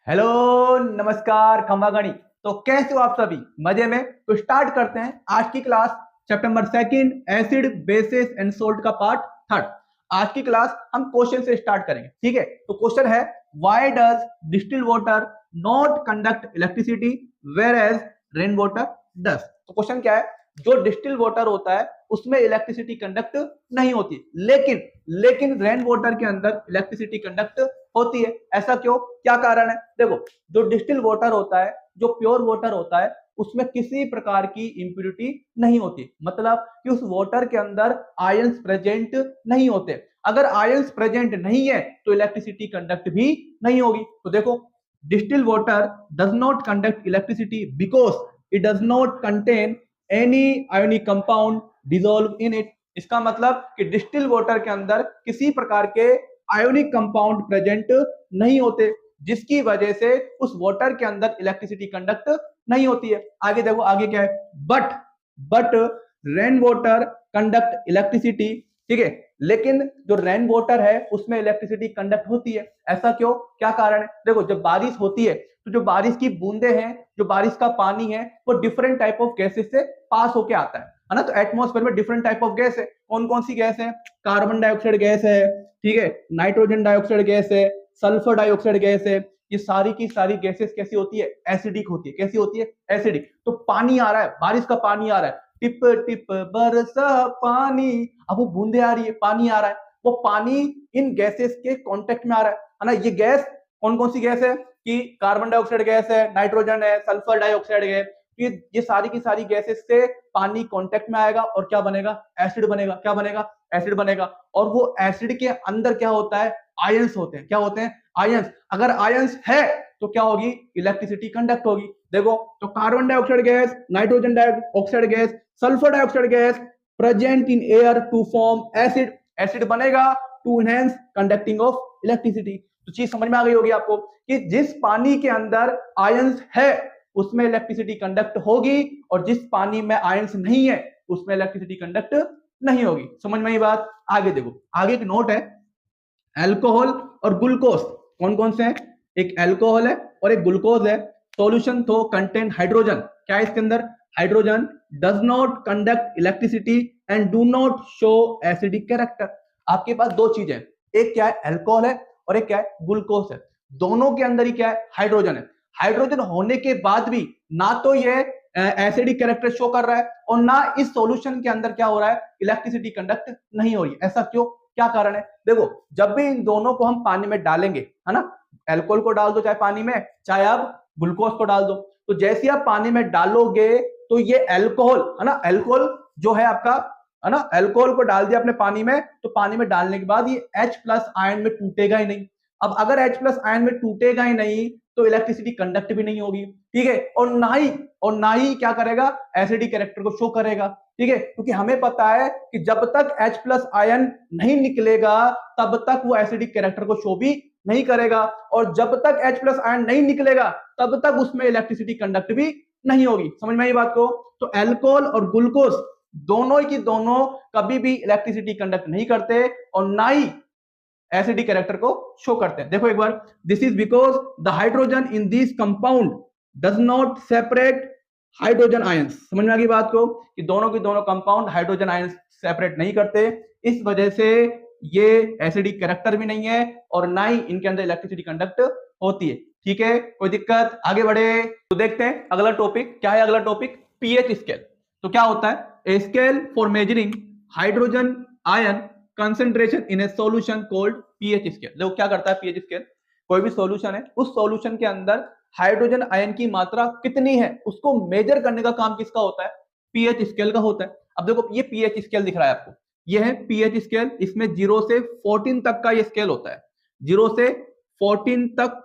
Hello, नमस्कार खम्बागणी। तो कैसे हो आप सभी? मजे में? तो स्टार्ट करते हैं आज की class. Chapter number second, acid basis and salt का पार्ट थर्ड। आज की क्लास हम क्वेश्चन से स्टार्ट करेंगे, ठीक है? तो क्वेश्चन है, why does distilled water not conduct electricity whereas rain water does? तो क्वेश्चन क्या है, जो डिस्टिल्ड वाटर होता है उसमें इलेक्ट्रिसिटी कंडक्ट नहीं होती, लेकिन लेकिन रेन वाटर के अंदर इलेक्ट्रिसिटी कंडक्ट होती है। ऐसा क्यों? क्या कारण है? देखो, जो डिस्टिल वाटर होता है, जो प्योर वाटर होता है, उसमें किसी प्रकार की इंप्योरिटी नहीं होती, मतलब कि उस वाटर के अंदर आयंस प्रेजेंट नहीं होते। अगर आयंस प्रेजेंट नहीं है तो इलेक्ट्रिसिटी कंडक्ट भी नहीं होगी। तो देखो, distil water does not conduct electricity because it does not contain any ionic compound dissolve in it. इसका मतलब कि डिस्टिल वाटर के अंदर किसी प्रकार के आयोनिक कंपाउंड प्रेजेंट नहीं होते, जिसकी वजह से उस वाटर के अंदर इलेक्ट्रिसिटी कंडक्ट नहीं होती है। आगे देखो, आगे क्या है, but rain water conduct electricity, ठीक है? लेकिन जो रेन वाटर है उसमें इलेक्ट्रिसिटी कंडक्ट होती है। ऐसा क्यों? क्या कारण है? देखो, जब बारिश होती है तो जो बारिश की बूंदे हैं, जो बारिश का पानी है, वो डिफरेंट टाइप ऑफ गैसेस से पास होके आता है ना? तो एटमॉस्फेयर में डिफरेंट टाइप ऑफ गैस है। कौन कौन सी गैस है? कार्बन डाइऑक्साइड गैस है, ठीक है, नाइट्रोजन डाइऑक्साइड गैस है, सल्फर डाइऑक्साइड गैस है। ये सारी की सारी गैसेस कैसी होती है? एसिडिक होती है। कैसी होती है? एसिडिक। तो पानी आ रहा है, बारिश का पानी आ रहा है, टिप टिप बरसा पानी, अब वो बूंदे आ रही है, पानी आ रहा है, वो पानी इन गैसेस के कांटेक्ट में आ रहा है ना? ये गैस कौन कौन सी गैस है? कि कार्बन डाइऑक्साइड गैस है, नाइट्रोजन है, सल्फर डाइऑक्साइड है। ये सारी की सारी गैसेस से पानी कांटेक्ट में आएगा और क्या बनेगा? एसिड बनेगा। क्या बनेगा? एसिड बनेगा। और वो एसिड के अंदर क्या होता है? आयंस होते हैं। क्या होते हैं? आयंस। अगर आयंस है तो क्या होगी? इलेक्ट्रिसिटी कंडक्ट होगी। देखो, तो carbon dioxide gas, nitrogen dioxide gas, sulphur dioxide gas present in air to form acid. Acid बनेगा to enhance conducting of electricity. तो चीज समझ में आ गई होगी आपको कि जिस पानी के अंदर आयंस है उसमें इलेक्ट्रिसिटी कंडक्ट होगी, और जिस पानी में आयंस नहीं है उसमें इलेक्ट्रिसिटी कंडक्ट नहीं होगी। समझ में आई बात? आगे देखो, आगे एक नोट है, अल्कोहल और ग्लूकोज कौन कौन से हैं? एक अल्कोहल है और एक ग्लूकोज है। सॉल्यूशन तो कंटेन हाइड्रोजन। क्या है इसके अंदर? Hydrogen. Does not conduct electricity and do not show acidic character. आपके पास दो चीजें हैं, एक क्या है? अल्कोहल है, और एक क्या है? ग्लूकोज है। दोनों के अंदर ही क्या है? हाइड्रोजन है। हाइड्रोजन होने के बाद भी ना तो ये एसिडिक कैरेक्टर शो कर रहा है, और ना इस सॉल्यूशन के अंदर क्या हो रहा है? इलेक्ट्रिसिटी कंडक्ट नहीं हो रही। ऐसा क्यों? क्या कारण है? देखो, जब भी इन दोनों को हम पानी में डालेंगे, है ना, अल्कोहल को डाल दो चाहे पानी में, चाहे आप ग्लूकोज को डाल दो, तो जैसे आप पानी में डालोगे तो ये अल्कोहल, है ना, अल्कोहल जो है आपका, है ना, अल्कोहल को डाल दिया आपने पानी में, तो पानी में डालने के बाद ये H प्लस आयन में टूटेगा ही नहीं। अब अगर H प्लस आयन में टूटेगा ही नहीं तो इलेक्ट्रिसिटी कंडक्ट भी नहीं होगी, ठीक है, और ना ही क्या करेगा? एसिडिक कैरेक्टर को शो करेगा, ठीक है, क्योंकि हमें पता है कि जब तक H प्लस आयन नहीं निकलेगा तब तक वो एसिडिक कैरेक्टर को शो भी नहीं करेगा, और जब तक H प्लस आयन नहीं निकलेगा तब तक उसमें इलेक्ट्रिसिटी कंडक्ट भी नहीं होगी। समझ में आई बात को? तो अल्कोहल और ग्लूकोज दोनों की दोनों कभी भी इलेक्ट्रिसिटी कंडक्ट नहीं करते, और ना ही एसिडिक कैरेक्टर को शो करते हैं। देखो एक बार, this is because the hydrogen in this compound does not separate hydrogen ions. समझ में आ गई बात को कि दोनों के दोनों कंपाउंड हाइड्रोजन आयंस सेपरेट नहीं करते, इस वजह से ये एसिडिक कैरेक्टर भी नहीं है और ना ही इनके अंदर इलेक्ट्रिसिटी कंडक्ट होती है। ठीक है, कोई दिक्कत? आगे बढ़े तो देखते हैं अगला टॉपिक क्या है। अगला टॉपिक पीएच स्केल। तो क्या होता है? A scale for measuring hydrogen ion concentration in A solution called pH scale. देखो क्या करता है पीएच स्केल, कोई भी सॉल्यूशन है, उस सॉल्यूशन के अंदर हाइड्रोजन आयन की मात्रा कितनी है उसको मेजर करने का काम किसका होता है? पीएच स्केल का होता है। अब देखो, ये पीएच स्केल दिख रहा है आपको, ये है पीएच स्केल। इसमें 0 से 14 तक का ये स्केल होता है। 0 से 14 तक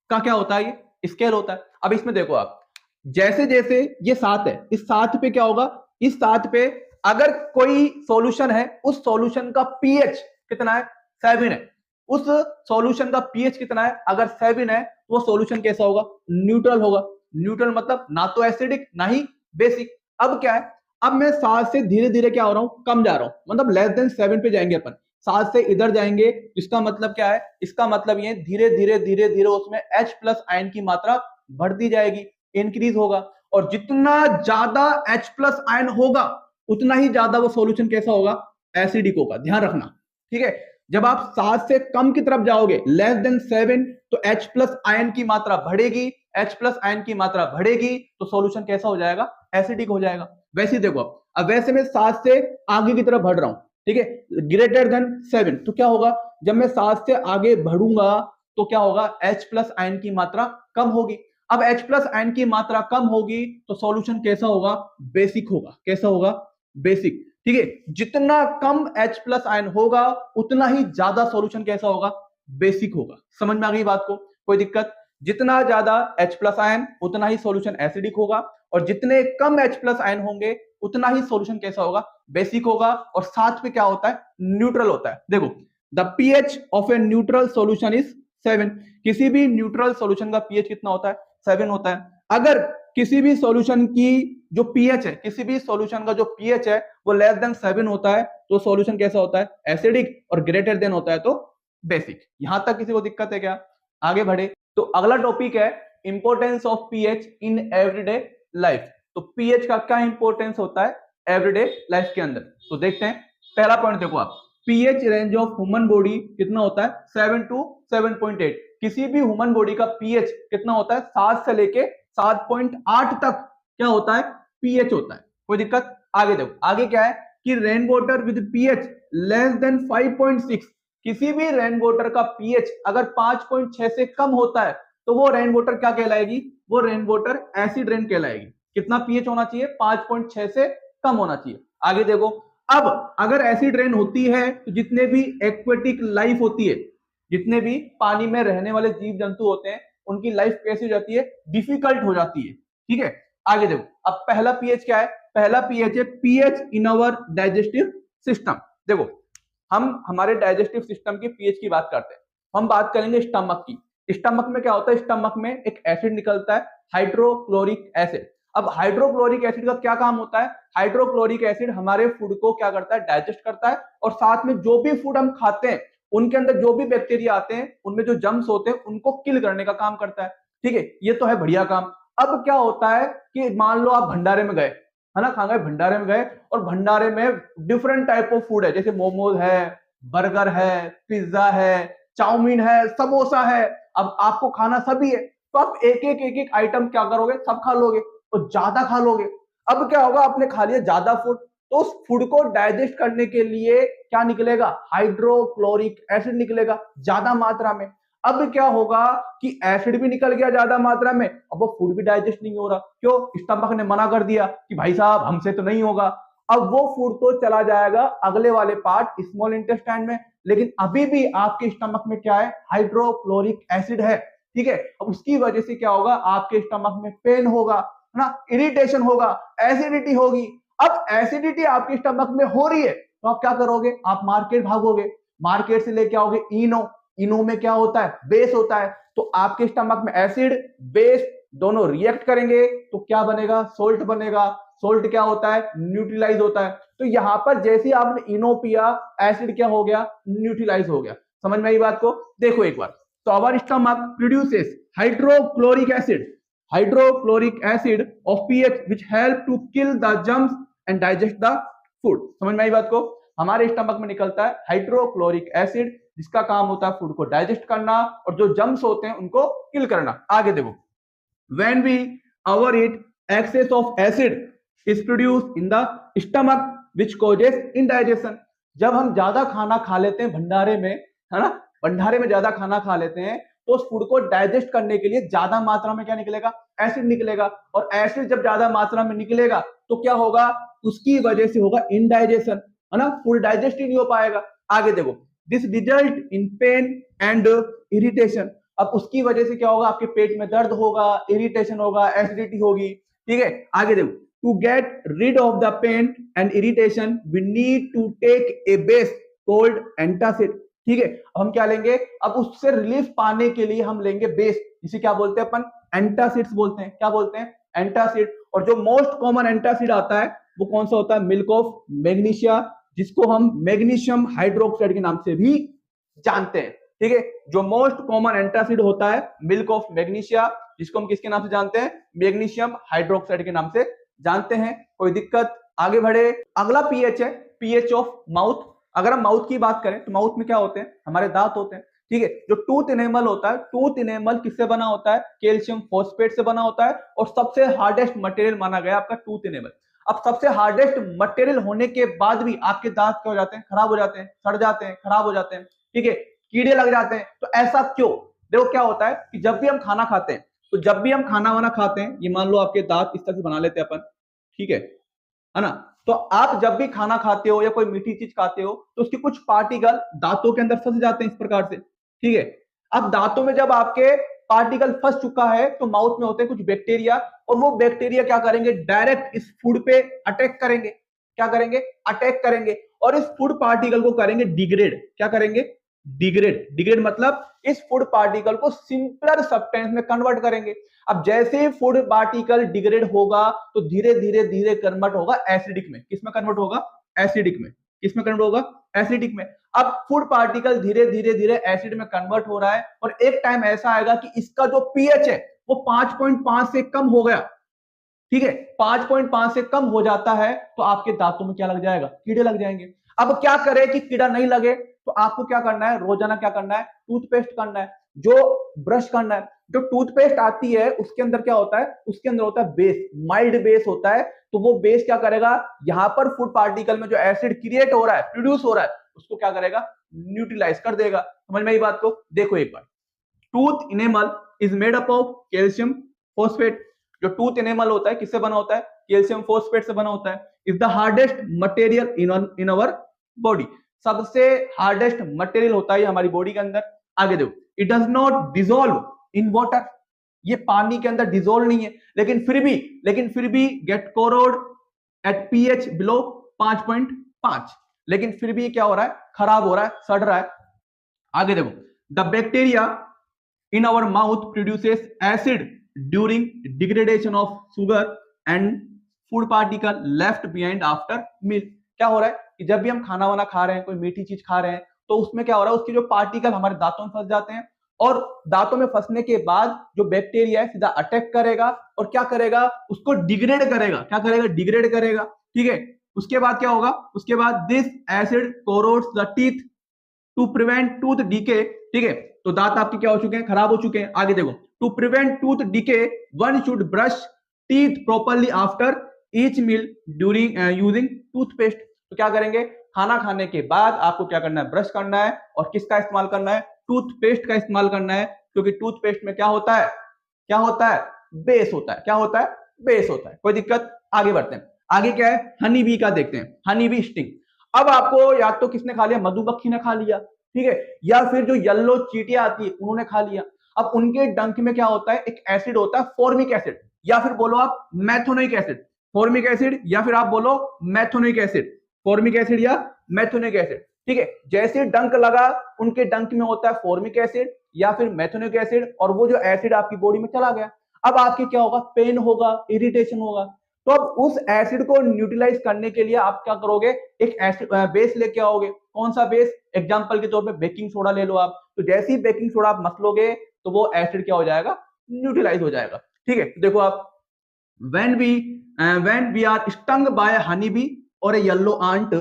का क्या होता है? ये स्केल होता है। अब इसमें देखो आप, जैसे जैसे ये 7 है, इस 7 पे क्या होगा? इस 7 पे अगर कोई सॉल्यूशन है, उस सॉल्यूशन का पीएच कितना है? 7 है। उस सॉल्यूशन का पीएच कितना है? अगर 7 है तो वो सॉल्यूशन कैसा होगा? न्यूट्रल होगा। न्यूट्रल मतलब ना तो एसिडिक ना ही बेसिक। अब क्या है, अब मैं 7 से धीरे धीरे क्या हो रहा हूं? कम जा रहा हूं, मतलब लेस देन 7 पे जाएंगे अपन। 7 से इधर जाएंगे, इसका मतलब क्या है, इसका मतलब ये धीरे धीरे धीरे धीरे उसमें H प्लस आयन की मात्रा बढ़ती जाएगी, इंक्रीज होगा, और जितना ज्यादा H प्लस आयन होगा उतना ही ज्यादा वो सॉल्यूशन कैसा होगा, एसिडिक होगा। ध्यान रखना, ठीक है। जब आप 7 से कम की तरफ जाओगे, लेस देन 7, तो H प्लस आयन की मात्रा बढ़ेगी, H प्लस आयन की मात्रा बढ़ेगी तो सॉल्यूशन कैसा हो जाएगा, एसिडिक हो जाएगा। वैसे देखो, अब वैसे मैं 7 से आगे की तरफ बढ़ रहा हूं, ठीक है, ग्रेटर देन 7, तो क्या होगा, जब मैं 7 से आगे बढ़ूंगा तो क्या होगा, H प्लस आयन की मात्रा कम होगी। अब H प्लस आयन की मात्रा कम होगी तो सॉल्यूशन कैसा होगा, बेसिक होगा। कैसा होगा, बेसिक, ठीक है। जितना कम H प्लस आयन होगा उतना ही ज्यादा सॉल्यूशन कैसा होगा, बेसिक होगा। समझ में आ गई बात को, कोई दिक्कत? जितना ज्यादा H प्लस आयन उतना ही सॉल्यूशन एसिडिक होगा, और जितने कम H प्लस आयन होंगे उतना ही सॉल्यूशन कैसा होगा, बेसिक होगा। और साथ में क्या होता है, न्यूट्रल होता है। देखो, the pH of a neutral solution is 7। किसी भी न्यूट्रल सॉल्यूशन का पीएच कितना होता है, 7 होता है। अगर किसी भी सॉल्यूशन की जो पीएच है, किसी भी सॉल्यूशन का जो पीएच है वो लेस देन 7 होता है तो सॉल्यूशन कैसा होता है, एसिडिक, और ग्रेटर देन होता है तो बेसिक। यहां तक किसी को दिक्कत है क्या? आगे बढ़े तो अगला टॉपिक है importance of pH in everyday life. तो पीएच का क्या इंपॉर्टेंस होता है एवरीडे लाइफ के अंदर, तो देखते हैं। पहला पॉइंट देखो आप, pH range of human body कितना होता है, 7 to 7.8। किसी भी ह्यूमन बॉडी का पीएच कितना होता है, 7 से लेके 7.8 तक क्या होता है, पीएच होता है। कोई दिक्कत? आगे देखो, आगे क्या है कि rain water with pH less than 5.6। किसी भी रेन वाटर का पीएच अगर 5.6 से कम होता है तो वो रेन वाटर क्या कहलाएगी, वो रेन वाटर एसिड रेन कहलाएगी। कितना पीएच होना चाहिए, 5.6 से कम होना चाहिए। आगे देखो, अब अगर एसिड रेन होती है तो जितने भी एक्वेटिक लाइफ होती है, जितने भी पानी में रहने वाले जीव जंतु होते हैं उनकी लाइफ कैसी हो जाती है, डिफिकल्ट हो जाती है। ठीक है, आगे देखो, अब पहला पीएच क्या है, पहला पीएच है पीएच इन अवर डाइजेस्टिव सिस्टम। देखो, हम हमारे डाइजेस्टिव सिस्टम के पीएच की बात करते हैं, हम बात करेंगे स्टमक की। स्टमक में क्या होता है, स्टमक में एक एसिड निकलता है, हाइड्रोक्लोरिक एसिड। अब हाइड्रोक्लोरिक एसिड का क्या काम होता है, हाइड्रोक्लोरिक एसिड हमारे फूड को क्या करता है, डाइजेस्ट करता है, और साथ में जो भी फूड हम खाते हैं उनके अंदर जो भी बैक्टीरिया आते हैं, उनमें जो जर्म्स होते हैं उनको किल करने का काम करता है। ठीक है, ये तो है बढ़िया काम। अब क्या होता है कि मान लो आप भंडारे में गए, है ना, खा गए, भंडारे में गए, और भंडारे में डिफरेंट टाइप ऑफ फूड है, जैसे मोमोज है, बर्गर है, पिज्जा है, चाउमीन है, समोसा है। अब आपको खाना सभी है, तो आप एक एक आइटम क्या करोगे, सब खा लोगे, तो ज्यादा खा लोगे। अब क्या होगा, आपने खा लिया ज्यादा फूड, तो उस फूड को डाइजेस्ट करने के लिए क्या निकलेगा, हाइड्रोक्लोरिक एसिड निकलेगा ज्यादा मात्रा में। अब क्या होगा कि एसिड भी निकल गया ज्यादा मात्रा में, अब वो फूड भी डाइजेस्ट नहीं हो रहा। क्यों? स्टमक ने मना कर दिया कि भाई साहब हमसे तो नहीं होगा। अब वो फूड तो चला जाएगा अगले वाले पार्ट, स्मॉल इंटेस्टाइन में, लेकिन अभी भी आपके स्टमक में क्या है, हाइड्रोक्लोरिक एसिड है। ठीक है, अब उसकी वजह से क्या होगा, आपके स्टमक में पेन होगा, है ना, इरिटेशन होगा, एसिडिटी होगी। अब एसिडिटी आपके स्टमक में हो रही है तो आप क्या करोगे, आप मार्केट भागोगे, मार्केट से लेके आओगे इनो। इनो में क्या होता है, बेस होता है। तो आपके स्टमक में एसिड बेस दोनों रिएक्ट करेंगे तो क्या बनेगा, सोल्ट बनेगा। सोल्ट क्या होता है, न्यूट्रलाइज होता है। तो यहां पर जैसे आपने इनो पिया, एसिड क्या हो गया, न्यूट्रलाइज हो गया। समझ में आई बात को? देखो एक बार, तो our stomach produces hydrochloric acid, hydrochloric acid of pH which help to kill the germs and digest the food. समझ में आई बात को? हमारे स्टमक में निकलता है हाइड्रोक्लोरिक एसिड, जिसका काम होता है फूड को डाइजेस्ट करना और जो जर्म्स होते हैं उनको किल करना। आगे देखो, when we overeat excess of acid is produced in the stomach which causes indigestion. जब हम ज्यादा खाना खा लेते हैं भंडारे में, है ना, भंडारे में ज्यादा खाना खा लेते हैं तो उस फूड को डाइजेस्ट करने के लिए ज्यादा मात्रा में क्या निकलेगा, एसिड निकलेगा। और एसिड जब ज्यादा मात्रा में निकलेगा तो क्या होगा, उसकी वजह से होगा इंडाइजेशन, है ना, फूड डाइजेस्ट ही नहीं हो पाएगा। आगे देखो, this result in pen and irritation. अब उसकी वजह से क्या होगा, आपके पेट में दर्द होगा, इरिटेशन होगा, एसिडिटी होगी। ठीक है, आगे देखो, to get rid of the pain and irritation we need to take a base called antacid. ठीक है, हम क्या लेंगे, अब उससे रिलीफ पाने के लिए हम लेंगे बेस, जिसे क्या बोलते हैं अपन, एंटासिड्स बोलते हैं। क्या बोलते हैं, एंटासिड। और जो मोस्ट कॉमन एंटासिड आता है वो कौन सा होता है, मिल्क ऑफ मैग्नीशिया, जिसको हम मैग्नीशियम हाइड्रोक्साइड के नाम से भी जानते हैं। ठीक है, जो मोस्ट कॉमन एंटासिड होता है मिल्क ऑफ मैग्नीशिया, जिसको हम किसके नाम से जानते हैं, मैग्नीशियम हाइड्रोक्साइड के नाम से जानते हैं। कोई दिक्कत, आगे बढ़े। अगला पीएच है पीएच ऑफ माउथ। अगर हम माउथ की बात करें तो माउथ में क्या होते हैं, हमारे दांत होते हैं। ठीक है, जो टूथ इनेमल होता है, टूथ इनेमल किससे बना होता है, कैल्शियम फॉस्फेट से बना होता है, और सबसे हार्डेस्ट मटेरियल माना गया आपका टूथ इनेमल। अब सबसे हार्डेस्ट मटेरियल होने के बाद भी आपके दांत क्या हो जाते हैं, खराब हो जाते हैं, सड़ जाते हैं, खराब हो जाते हैं। ठीक है, कीड़े लग जाते हैं। तो ऐसा क्यों? देखो क्या होता है कि जब भी हम खाना खाते हैं, तो जब भी हम खाना वाना खाते हैं, ये मान लो आपके दांत इस तरह से बना लेते हैं अपन, ठीक है ना। तो आप जब भी खाना खाते हो या कोई मीठी चीज खाते हो, तो उसके कुछ पार्टिकल दांतों के अंदर फंस जाते हैं इस प्रकार से। ठीक है, अब दांतों में जब आपके पार्टिकल फंस चुका है, तो माउथ में होते हैं कुछ बैक्टीरिया, और वो बैक्टीरिया क्या करेंगे, डायरेक्ट इस फूड पे अटैक करेंगे। क्या करेंगे, अटैक करेंगे, और इस फूड पार्टिकल को करेंगे डिग्रेड। क्या करेंगे, डिग्रेड। डिग्रेड मतलब इस फूड पार्टिकल को सिंपलर सब्सटेंस में कन्वर्ट करेंगे। अब जैसे फूड पार्टिकल डिग्रेड होगा, तो धीरे धीरे धीरे कन्वर्ट होगा एसिडिक में। किसमें कन्वर्ट होगा, एसिडिक में। किसमें कन्वर्ट होगा, एसिडिक में। अब फूड पार्टिकल धीरे धीरे धीरे एसिड में कन्वर्ट हो रहा है, और एक टाइम ऐसा आएगा कि इसका जो पीएच है वो 5.5 से कम हो गया। ठीक है, 5.5 से कम हो जाता है, तो आपके दांतों में क्या लग जाएगा, कीड़े लग जाएंगे। अब क्या करें कि कीड़ा नहीं लगे, तो आपको क्या करना है, रोजाना क्या करना है, टूथपेस्ट करना है, जो ब्रश करना है। जो टूथपेस्ट आती है उसके अंदर क्या होता है, उसके अंदर होता है बेस, माइल्ड बेस होता है। तो वो बेस क्या करेगा, यहां पर फूड पार्टिकल में जो एसिड क्रिएट हो रहा है, प्रोड्यूस हो रहा है, उसको क्या करेगा, न्यूट्रलाइज कर देगा। समझ में आई बात को? देखो एक बार, tooth enamel is made up of calcium phosphate. जो टूथ इनेमल होता है किससे बना होता है, कैल्शियम फॉस्फेट से बना होता है। Is the hardest material in our body. सबसे हार्डेस्ट मटेरियल होता है हमारी बॉडी के अंदर। आगे देखो, it does not dissolve in water. ये पानी के अंदर डिसॉल्व नहीं है, लेकिन फिर भी get corroded at pH below 5.5। लेकिन फिर भी क्या हो रहा है, खराब हो रहा है, सड़ रहा है। आगे देखो, the bacteria in our mouth produces acid during degradation of sugar and food particle left behind after meal। क्या हो रहा है कि जब भी हम खाना वाना खा रहे हैं, कोई मीठी चीज खा रहे हैं, तो उसमें क्या हो रहा है, उसके जो पार्टिकल हमारे दांतों में फंस जाते हैं, और दांतों में फंसने के बाद जो बैक्टीरिया है सीधा अटैक करेगा, और क्या करेगा, उसको डिग्रेड करेगा। क्या करेगा, डिग्रेड करेगा। ठीक है, उसके बाद क्या होगा, उसके बाद this acid corrodes the teeth to prevent tooth decay. ठीक है, तो दांत आपके क्या हो चुके हैं, खराब हो चुके हैं। आगे देखो, to prevent tooth decay one should brush teeth properly after each meal during using toothpaste. तो क्या करेंगे, खाना खाने के बाद आपको क्या करना है, ब्रश करना है, और किसका इस्तेमाल करना है, टूथपेस्ट का इस्तेमाल करना है। क्योंकि टूथपेस्ट में क्या होता है, क्या होता है, बेस होता है। क्या होता है, बेस होता है। कोई दिक्कत, आगे बढ़ते हैं। आगे क्या है, हनी बी का देखते हैं, हनी बी स्टिंग। अब आपको या तो किसने खा लिया, मधुमक्खी ने खा लिया, ठीक है, या फिर जो येलो चींटियां आती है उन्होंने खा लिया। अब उनके डंक में क्या होता है, एक एसिड होता है फॉर्मिक एसिड, या फिर बोलो आप मैथोनिक एसिड। फॉर्मिक एसिड या फिर आप बोलो मैथोनिक एसिड, फॉर्मिक एसिड या मैथोनिक एसिड। ठीक है, जैसे डंक लगा, उनके डंक में होता है फॉर्मिक एसिड या फिर मैथोनिक एसिड, और वो जो एसिड आपकी बॉडी में चला गया। अब आपके क्या होगा, पेन होगा, इरिटेशन होगा। तो अब उस एसिड को न्यूट्रलाइज करने के लिए आप क्या करोगे, एक एसिड बेस लेके आओगे। कौन सा बेस, एग्जांपल के तौर पे बेकिंग सोडा ले लो आप। तो जैसे ही बेकिंग सोडा आप मसलोगे, तो वो एसिड क्या हो जाएगा, न्यूट्रलाइज हो जाएगा। ठीक है, देखो आप, when we are stung by a honey bee or a yellow ant,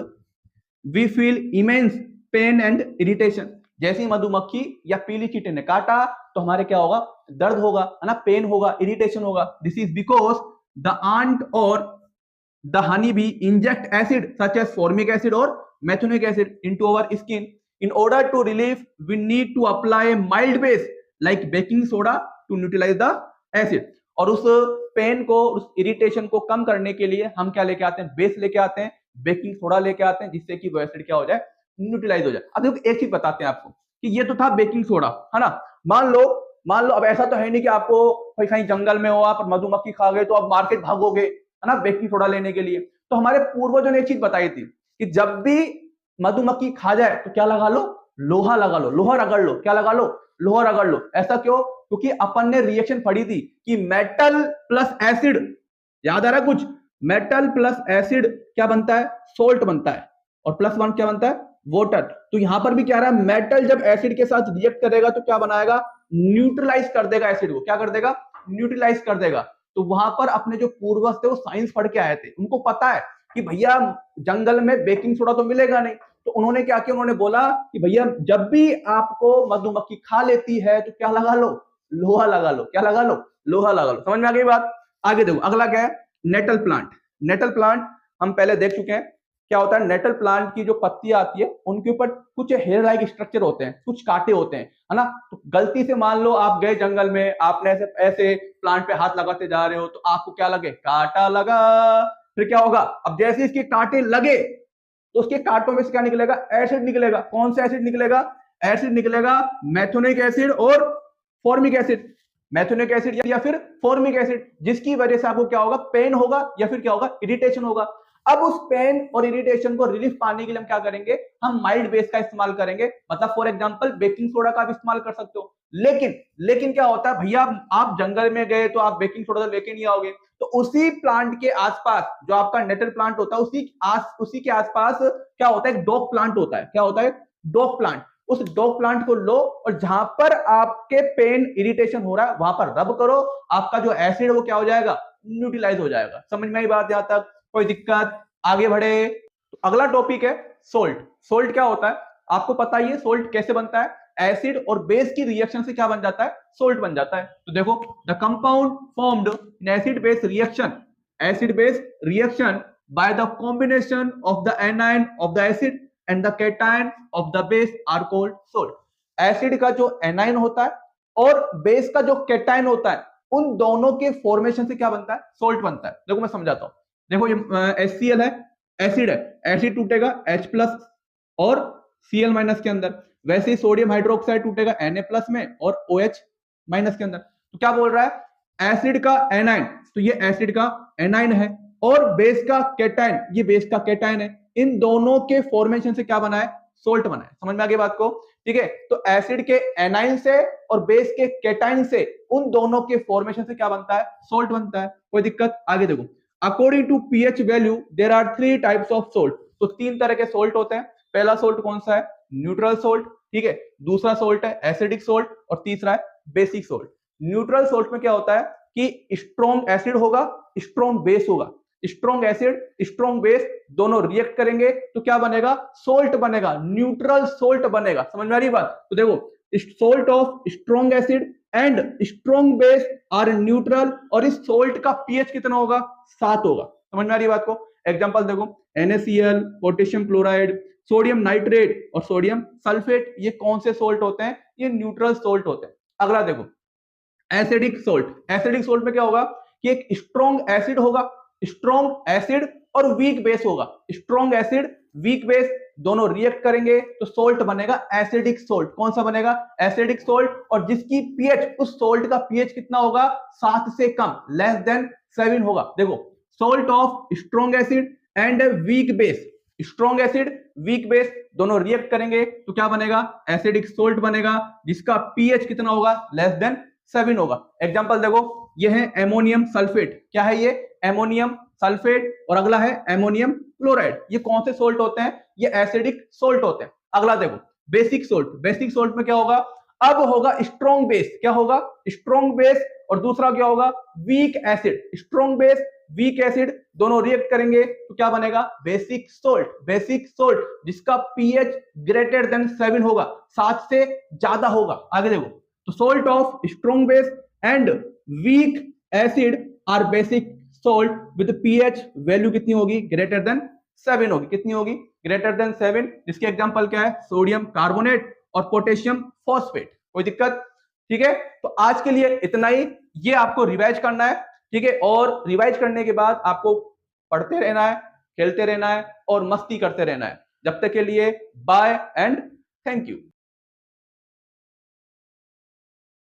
we feel immense pain and irritation। जैसे ही मधुमक्खी या पीली चींटी ने काटा, तो हमारे क्या होगा, दर्द होगा, है ना, पेन होगा, इरिटेशन होगा। This is because the ant or the honeybee inject acid such as formic acid or methonic acid into our skin. In order to relieve, we need to apply a mild base like baking soda to neutralize the acid। और उस pen को, उस irritation को कम करने के लिए हम क्या लेके आते हैं, बेस लेके आते हैं, बेकिंग सोडा लेके आते हैं, जिससे कि वो एसिड क्या हो जाए, न्यूट्रलाइज हो जाए। अब देखो एक चीज बताते हैं आपको कि ये तो था बेकिंग सोडा, है ना। मान लो अब ऐसा तो है नहीं कि आपको कहीं जंगल में हो आप मधुमक्खी खा गए तो आप मार्केट भागोगे, है ना, बेकिंग सोडा लेने के लिए। तो हमारे पूर्वजों ने एक चीज बताई थी कि जब भी मधुमक्खी खा जाए तो क्या लगा लो, लोहा लगा लो, लोहा रगड़ लो। क्या लगा लो, लोहा रगड़ लो। ऐसा क्यों, क्योंकि अपन ने रिएक्शन पढ़ी थी कि मेटल प्लस एसिड, याद आ रहा है कुछ, मेटल प्लस एसिड क्या बनता है, सोल्ट बनता है। और +1 क्या बनता है, वाटर। तो यहां पर भी क्या रहा है, मेटल जब एसिड के साथ रिएक्ट करेगा तो क्या बनाएगा, न्यूट्रलाइज कर देगा एसिड को, क्या कर देगा, न्यूट्रलाइज कर देगा। तो वहां पर अपने जो पूर्वज थे वो साइंस पढ़ के आए थे, उनको पता है कि भैया जंगल में बेकिंग सोडा तो मिलेगा नहीं, तो उन्होंने क्या किया, उन्होंने बोला कि भैया जब भी आपको मधुमक्खी खा लेती है तो क्या लगा लो, लोहा लगा लो, क्या लगा लो, लोहा लगा लो। समझ में आ गई बात। आगे देखो अगला क्या है, नेटल प्लांट। नेटल प्लांट हम पहले देख चुके हैं, क्या होता है, नेटल प्लांट की जो पत्तियां आती है उनके ऊपर कुछ हेयर लाइक स्ट्रक्चर होते हैं, कुछ कांटे होते हैं, है ना। तो गलती से मान लो आप गए जंगल में, आपने ऐसे ऐसे प्लांट पे हाथ लगाते जा रहे हो तो आपको क्या लगे, कांटा लगा। फिर क्या होगा, अब जैसे इसके कांटे लगे तो उसके कांटों में से क्या निकलेगा, एसिड निकलेगा। कौन सा एसिड निकलेगा, एसिड निकलेगा मैथोनिक एसिड और फॉर्मिक एसिड, मैथोनिक एसिड या फिर फॉर्मिक एसिड, जिसकी वजह से आपको क्या होगा, पेन होगा या फिर क्या होगा, इरिटेशन होगा। अब उस पेन और इरिटेशन को रिलीफ पाने के लिए हम क्या करेंगे, हम माइल्ड बेस का इस्तेमाल करेंगे, मतलब फॉर एग्जांपल बेकिंग सोडा का भी इस्तेमाल कर सकते हो। लेकिन क्या होता है भैया, आप जंगल में गए तो आप बेकिंग सोडा तो लेके नहीं आओगे, तो उसी प्लांट के आसपास जो आपका नेटल प्लांट होता है उसी के आसपास क्या होता है, एक डॉग प्लांट होता है। क्या होता है, डॉग प्लांट। उस डॉग प्लांट को लो और जहां पर आपके पेन इरिटेशन हो रहा है वहां पर रब करो, आपका जो एसिड वो क्या हो जाएगा, न्यूट्रलाइज हो जाएगा। समझ में आई बात यहां तक, कोई दिक्कत, आगे बढ़े। तो अगला टॉपिक है सोल्ट। सोल्ट क्या होता है, आपको पता ही है सोल्ट कैसे बनता है, एसिड और बेस की रिएक्शन से क्या बन जाता है, सोल्ट बन जाता है। तो देखो, the compound formed in acid base reaction, acid base reaction by the combination of the anion of the acid and the cation of the base are called salt. Acid का जो एनायन होता है और बेस का जो cation होता है, उन दोनों के फॉर्मेशन से क्या बनता है, सोल्ट बनता है। देखो मैं समझाता हूं, देखो ये HCl है, एसिड है, एसिड टूटेगा H+ और Cl- के अंदर, वैसे ही सोडियम हाइड्रोक्साइड टूटेगा Na+ में और OH- के अंदर। तो क्या बोल रहा है, एसिड का एनाइन, तो ये एसिड का एनाइन है, और बेस का कैटायन, ये बेस का कैटायन है। इन दोनों के फॉर्मेशन से क्या बना है, सोल्ट बना है। समझ में आ गई बात को, ठीक है। तो एसिड के एनाइन से और बेस के कैटायन से, उन दोनों के फॉर्मेशन से क्या बनता है, सोल्ट बनता है। कोई दिक्कत, आगे देखो, according to pH value there are 3 types of salt. तो 3 तरह के सोल्ट होते हैं। पहला सोल्ट कौन सा है, न्यूट्रल सोल्ट, ठीक है। दूसरा सोल्ट है एसिडिक सोल्ट और तीसरा है बेसिक सोल्ट। न्यूट्रल सोल्ट में क्या होता है कि स्ट्रॉन्ग एसिड होगा, स्ट्रॉन्ग बेस होगा, स्ट्रॉन्ग एसिड स्ट्रॉन्ग बेस दोनों रिएक्ट करेंगे तो क्या बनेगा, सोल्ट बनेगा, न्यूट्रल सोल्ट बनेगा। समझ में आ रही बात। तो देखो, salt of strong acid and strong base are neutral, और इस सोल्ट का पीएच कितना होगा, 7 होगा। समझ में आ रही बात को। एग्जांपल देखो, NaCl, potassium chloride, sodium nitrate और सोडियम सल्फेट, ये कौन से सोल्ट होते हैं, ये न्यूट्रल सोल्ट होते हैं। अगला देखो, एसिडिक सोल्ट। एसिडिक सोल्ट में क्या होगा कि एक स्ट्रॉन्ग एसिड होगा, स्ट्रॉन्ग एसिड और वीक बेस होगा, स्ट्रॉन्ग एसिड वीक बेस दोनों रिएक्ट करेंगे तो सोल्ट बनेगा एसिडिक सोल्ट। कौन सा बनेगा, एसिडिक सोल्ट, और जिसकी पीएच, उस सोल्ट का पीएच कितना होगा, 7 से कम, लेस देन 7 होगा। देखो, salt of strong acid and weak base, strong acid weak base दोनों रिएक्ट करेंगे तो क्या बनेगा, एसिडिक सोल्ट बनेगा, जिसका पीएच कितना होगा, लेस देन 7 होगा। एग्जांपल देखो, ये है एमोनियम सल्फेट। क्या है ये, एमोनियम सल्फेट, और अगला है एमोनियम क्लोराइड। ये कौन से सोल्ट होते हैं, ये एसिडिक सोल्ट होते हैं। अगला देखो, बेसिक सोल्ट। बेसिक सोल्ट में क्या होगा, अब होगा स्ट्रॉन्ग बेस, क्या होगा, स्ट्रॉन्ग बेस, और दूसरा क्या होगा, weak acid. Strong base weak acid दोनों रिएक्ट करेंगे तो क्या बनेगा, बेसिक सोल्ट। बेसिक सोल्ट जिसका पीएच ग्रेटर देन 7 होगा, 7 से ज्यादा होगा। आगे देखो, तो salt of strong base and weak acid are basic salt with pH value कितनी होगी, ग्रेटर देन 7 होगी। कितनी होगी, ग्रेटर देन 7। जिसके एग्जांपल क्या है, सोडियम कार्बोनेट और पोटेशियम फॉस्फेट। कोई दिक्कत, ठीक है। तो आज के लिए इतना ही, ये आपको रिवाइज करना है, ठीक है। और रिवाइज करने के बाद आपको पढ़ते रहना है, खेलते रहना है और मस्ती करते रहना है। जब तक के लिए बाय एंड थैंक यू।